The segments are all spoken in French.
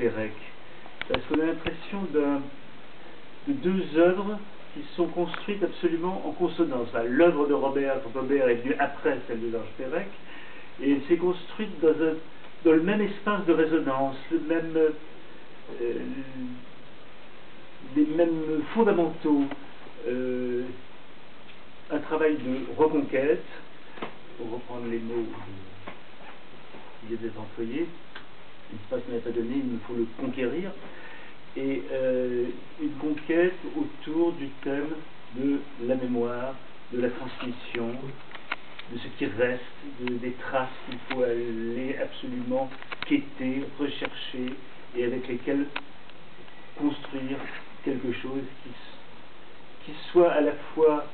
Perec? Parce qu'on a l'impression de deux œuvres qui sont construites absolument en consonance. Enfin, l'œuvre de Robert est venue après celle de Georges Perec, et elle s'est construite dans le même espace de résonance, les mêmes fondamentaux, un travail de reconquête, pour reprendre les mots qui viennent d'être employés, l'espace ne m'est pas donné, il me faut le conquérir, et une conquête autour du thème de la mémoire, de la transmission, de ce qui reste, des traces qu'il faut aller absolument quêter, rechercher, et avec lesquelles construire quelque chose qui soit à la fois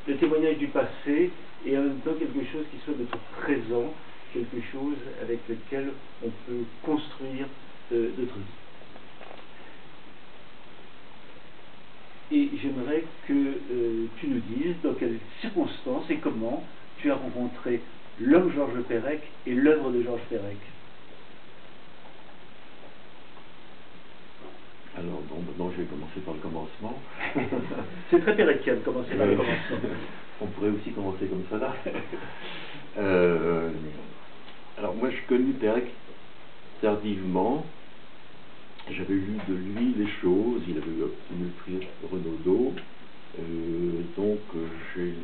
le témoignage du passé et en même temps quelque chose qui soit notre présent, quelque chose avec lequel on peut construire notre vie. Et j'aimerais que tu nous dises dans quelles circonstances et comment tu as rencontré l'homme Georges Perec et l'œuvre de Georges Perec. Alors, donc, je vais commencer par le commencement. C'est très péréquien de commencer par le commencement. On pourrait aussi commencer comme ça là. Alors, moi, je connais Perec tardivement. J'avais lu de lui les choses. Il avait obtenu le prix Renaudot. Donc, je l'ai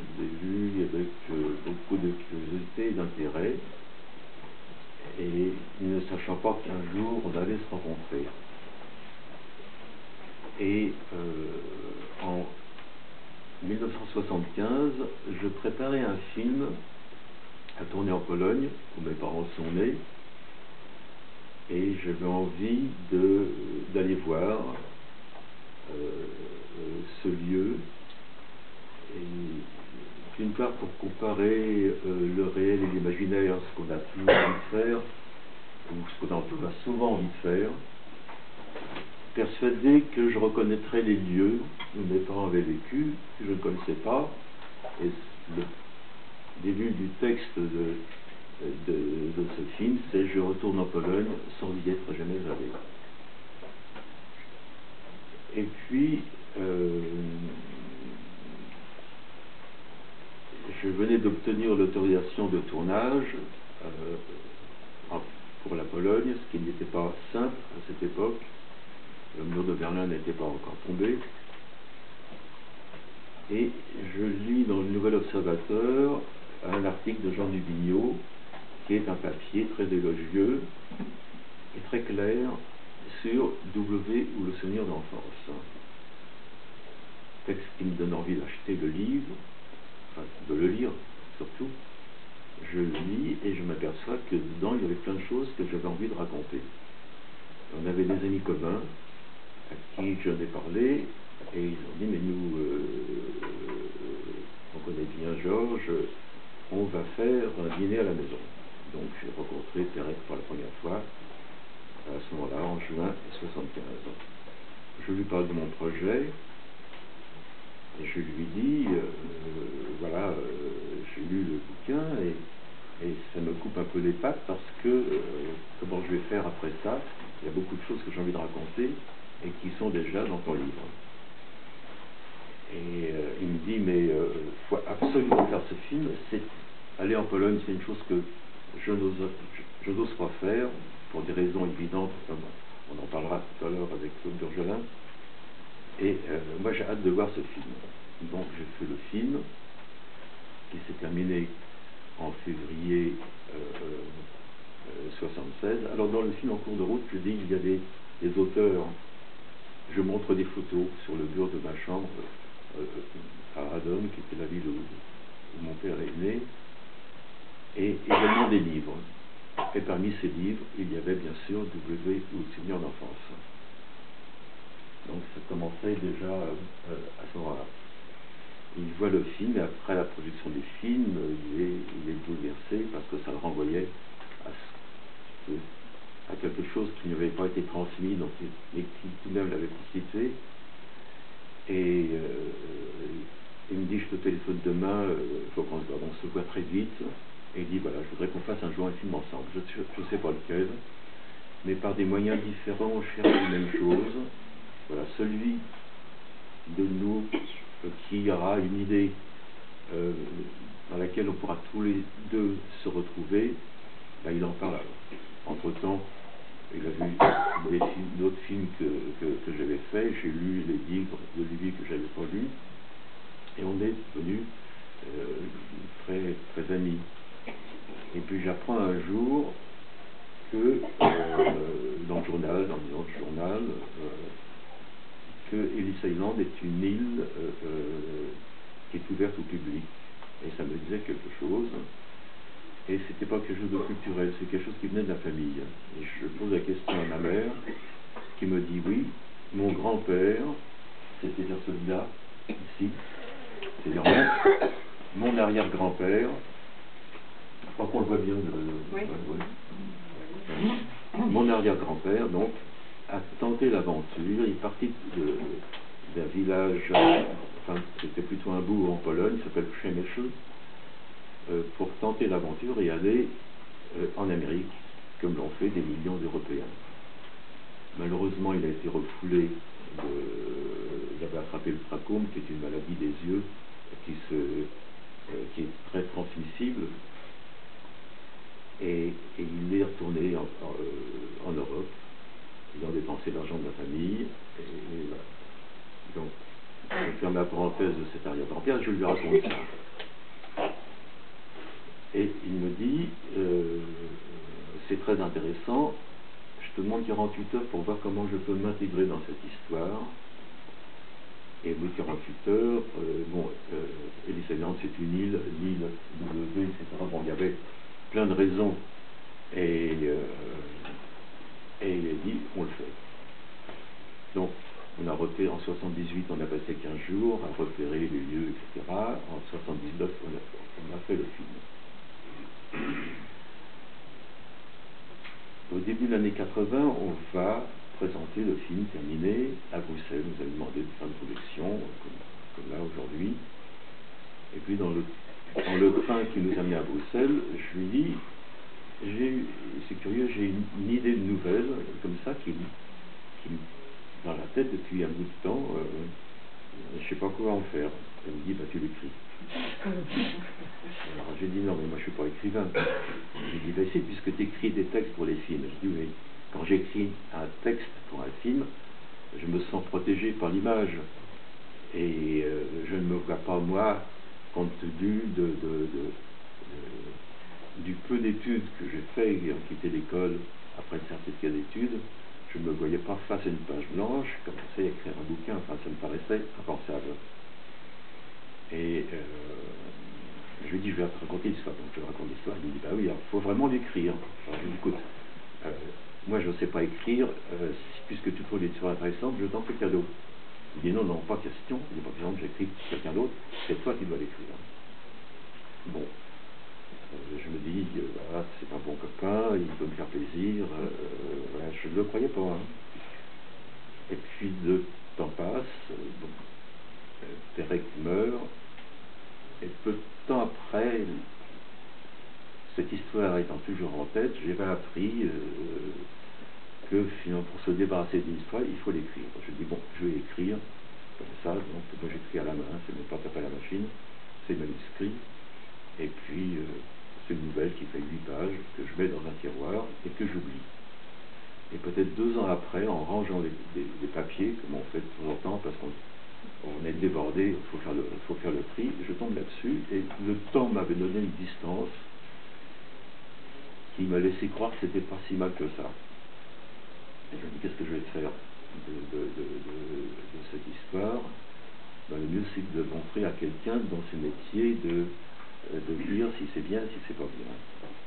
lu avec beaucoup de curiosité et d'intérêt. Et ne sachant pas qu'un jour, on allait se rencontrer. Et en 1975, je préparais un film à tourner en Pologne, où mes parents sont nés, et j'avais envie d'aller voir ce lieu, et d'une part pour comparer le réel et l'imaginaire, ce qu'on a toujours envie de faire, ou ce qu'on a souvent envie de faire, persuadé que je reconnaîtrais les lieux où mes parents avaient vécu, que je ne connaissais pas, et le début du texte de ce film, c'est « Je retourne en Pologne sans y être jamais allé ». Et puis, je venais d'obtenir l'autorisation de tournage pour la Pologne, ce qui n'était pas simple à cette époque. Le mur de Berlin n'était pas encore tombé. Et je lis dans le Nouvel Observateur un article de Jean Dubignot, qui est un papier très élogieux et très clair sur W ou le souvenir d'enfance. Texte qui me donne envie d'acheter le livre, enfin de le lire surtout. Je le lis et je m'aperçois que dedans il y avait plein de choses que j'avais envie de raconter. On avait des amis communs à qui j'en ai parlé, et ils ont dit, mais nous, on connaît bien Georges, on va faire un dîner à la maison. Donc j'ai rencontré Perec pour la première fois, à ce moment-là, en juin 1975. Je lui parle de mon projet, et je lui dis, voilà, j'ai lu le bouquin, et ça me coupe un peu les pattes, parce que, comment je vais faire après ça? Il y a beaucoup de choses que j'ai envie de raconter, et qui sont déjà dans ton livre. Et il me dit, mais il faut absolument faire ce film. Aller en Pologne, c'est une chose que je n'ose pas faire, pour des raisons évidentes, comme on en parlera tout à l'heure avec Claude Burgelin. Et moi, j'ai hâte de voir ce film. Donc, j'ai fait le film, qui s'est terminé en février 76. Alors, dans le film, en cours de route, je dis, il y a des auteurs. Je montre des photos sur le mur de ma chambre à Radom, qui était la ville où mon père est né, et également des livres. Et parmi ces livres, il y avait bien sûr W ou le souvenir d'enfance. Donc ça commençait déjà à ce moment-là. Il voit le film, et après la production du film, il est bouleversé parce que ça le renvoyait à quelque chose qui n'avait pas été transmis, donc, mais qui tout de même l'avait constitué. Et il me dit, je te téléphone demain, il faut qu'on se voit très vite. Et il dit, voilà, je voudrais qu'on fasse un jour un film ensemble. Je ne sais pas lequel, mais par des moyens différents, on cherche la même chose. Voilà, celui de nous qui aura une idée dans laquelle on pourra tous les deux se retrouver, ben, il en parle. Entre-temps, il a vu d'autres films que j'avais faits, j'ai lu les livres de lui que j'avais pas lus, et on est devenus très, très amis. Et puis j'apprends un jour que, dans le journal, dans le journal, que Ellis Island est une île qui est ouverte au public. Et ça me disait quelque chose. Et c'était pas quelque chose de culturel, c'est quelque chose qui venait de la famille. Et je pose la question à ma mère, qui me dit oui, mon grand-père, c'est-à-dire celui-là, ici, c'est-à-dire mon arrière-grand-père, je crois qu'on le voit bien. Oui. Mon arrière-grand-père, donc, a tenté l'aventure. Il est parti d'un village, enfin, c'était plutôt un bourg en Pologne, qui s'appelle Przemyśl, pour tenter l'aventure et aller en Amérique, comme l'ont fait des millions d'Européens. Malheureusement, il a été refoulé. Il avait attrapé le trachome, qui est une maladie des yeux, qui est très transmissible. Et il est retourné en Europe, ayant dépensé l'argent de la famille. Et voilà. Donc, je ferme la parenthèse de cet arrière-grand-père, je lui raconte ça. Et il me dit, c'est très intéressant, je te demande 48 heures pour voir comment je peux m'intégrer dans cette histoire. Et au bout de 48 heures, Ellis Island, c'est une île, l'île W, etc. Bon, il y avait plein de raisons. Et il a dit, on le fait. Donc, on a repéré, en 78, on a passé 15 jours à repérer les lieux, etc. En 79, on a fait le film. Au début de l'année 80, on va présenter le film terminé à Bruxelles. On nous a demandé de faire une projection, comme là aujourd'hui. Et puis dans le train qui nous a mis à Bruxelles, je lui dis, c'est curieux, j'ai une idée de nouvelle, comme ça, qui me dans la tête depuis un bout de temps, je ne sais pas quoi en faire. Elle me dit, bah tu l'écris. Alors j'ai dit, non, mais moi je ne suis pas écrivain. J'ai dit, bah si, puisque tu écris des textes pour les films. Je dis, oui, quand j'écris un texte pour un film, je me sens protégé par l'image. Et je ne me vois pas, moi, compte tenu du peu d'études que j'ai fait, ayant quitté l'école après le certificat d'études, je ne me voyais pas face à une page blanche, commencer à écrire un bouquin, enfin ça me paraissait impensable. Et je lui ai dit, je vais te raconter l'histoire. Donc je raconte l'histoire, il me dit, bah oui, il faut vraiment l'écrire. Alors je lui dis, écoute, moi je ne sais pas écrire, puisque tu trouves l'histoire intéressante, je t'en fais cadeau. Il dit, non, non, pas question, il n'est pas question que j'écris quelqu'un d'autre, c'est toi qui dois l'écrire. Bon. Je me dis, voilà, c'est un bon copain, il peut me faire plaisir, voilà, je ne le croyais pas. Hein. Et puis le temps passe, bon, Derek meurt, et peu de temps après, cette histoire étant toujours en tête, j'avais appris que finalement, pour se débarrasser d'une histoire, il faut l'écrire. Je dis, bon, je vais écrire, comme ça, donc moi j'écris à la main, c'est même pas tapé à la machine, c'est manuscrit, et puis c'est une nouvelle qui fait 8 pages, que je mets dans un tiroir et que j'oublie. Et peut-être 2 ans après, en rangeant des papiers, comme on fait de temps en temps, parce qu'on est débordé, il faut faire le tri, je tombe là-dessus, et le temps m'avait donné une distance qui m'a laissé croire que c'était pas si mal que ça. Et je me dis, qu'est-ce que je vais faire de cette histoire? Ben, le mieux, c'est de montrer à quelqu'un dans ses métiers de dire si c'est bien, si c'est pas bien.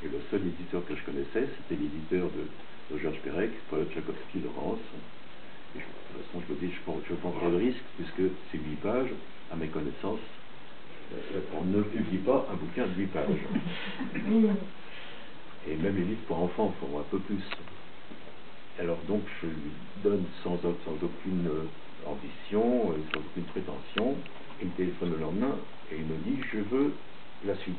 Et le seul éditeur que je connaissais, c'était l'éditeur de Georges Perec, Paul Tchaikovsky, Laurence. Et de toute façon, je me dis, je prends pas de risque, puisque c'est 8 pages, à mes connaissances, on ne publie pas un bouquin de 8 pages. Et même les livres pour enfants font un peu plus. Alors donc, je lui donne sans aucune ambition, sans aucune prétention, il me téléphone le lendemain, et il me dit, je veux la suite.